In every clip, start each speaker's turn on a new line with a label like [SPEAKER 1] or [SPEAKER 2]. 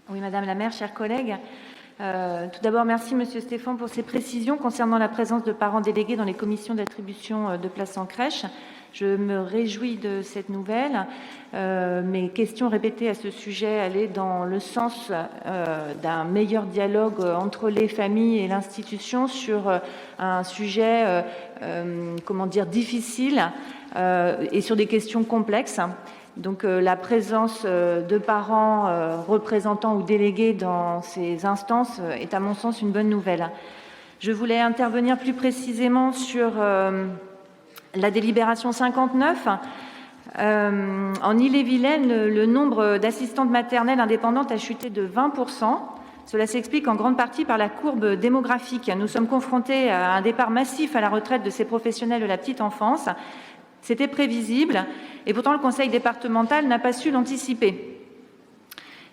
[SPEAKER 1] Oui, Madame la maire, chers collègues. Tout d'abord, merci Monsieur Stéphan pour ces précisions concernant la présence de parents délégués dans les commissions d'attribution de places en crèche. Je me réjouis de cette nouvelle. Mes questions répétées à ce sujet allaient dans le sens d'un meilleur dialogue entre les familles et l'institution sur un sujet, difficile et sur des questions complexes. Donc la présence de parents représentants ou délégués dans ces instances est à mon sens une bonne nouvelle. Je voulais intervenir plus précisément sur la délibération 59. En Ille-et-Vilaine, le nombre d'assistantes maternelles indépendantes a chuté de 20%. Cela s'explique en grande partie par la courbe démographique. Nous sommes confrontés à un départ massif à la retraite de ces professionnels de la petite enfance. C'était prévisible et pourtant le conseil départemental n'a pas su l'anticiper.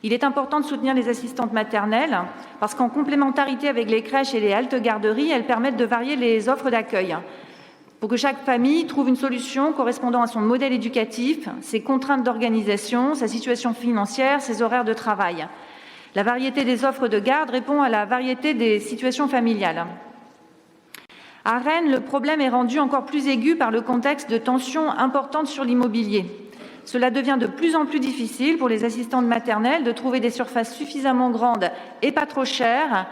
[SPEAKER 1] Il est important de soutenir les assistantes maternelles parce qu'en complémentarité avec les crèches et les haltes garderies, elles permettent de varier les offres d'accueil pour que chaque famille trouve une solution correspondant à son modèle éducatif, ses contraintes d'organisation, sa situation financière, ses horaires de travail. La variété des offres de garde répond à la variété des situations familiales. À Rennes, le problème est rendu encore plus aigu par le contexte de tensions importantes sur l'immobilier. Cela devient de plus en plus difficile pour les assistantes maternelles de trouver des surfaces suffisamment grandes et pas trop chères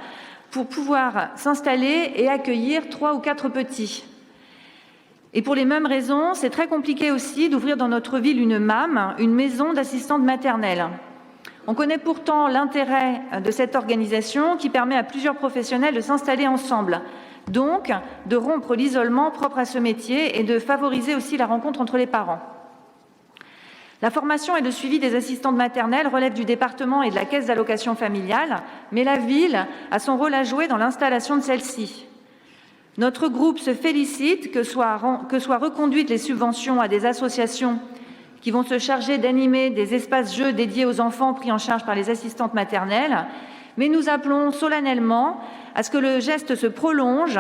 [SPEAKER 1] pour pouvoir s'installer et accueillir 3 ou 4 petits. Et pour les mêmes raisons, c'est très compliqué aussi d'ouvrir dans notre ville une MAM, une maison d'assistantes maternelles. On connaît pourtant l'intérêt de cette organisation qui permet à plusieurs professionnels de s'installer ensemble. Donc, de rompre l'isolement propre à ce métier et de favoriser aussi la rencontre entre les parents. La formation et le suivi des assistantes maternelles relèvent du département et de la caisse d'allocation familiale, mais la ville a son rôle à jouer dans l'installation de celle-ci. Notre groupe se félicite que soient reconduites les subventions à des associations qui vont se charger d'animer des espaces jeux dédiés aux enfants pris en charge par les assistantes maternelles, mais nous appelons solennellement à ce que le geste se prolonge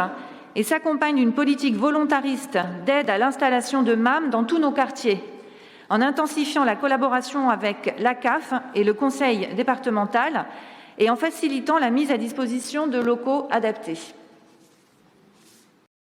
[SPEAKER 1] et s'accompagne d'une politique volontariste d'aide à l'installation de MAM dans tous nos quartiers, en intensifiant la collaboration avec l'ACAF et le conseil départemental et en facilitant la mise à disposition de locaux adaptés.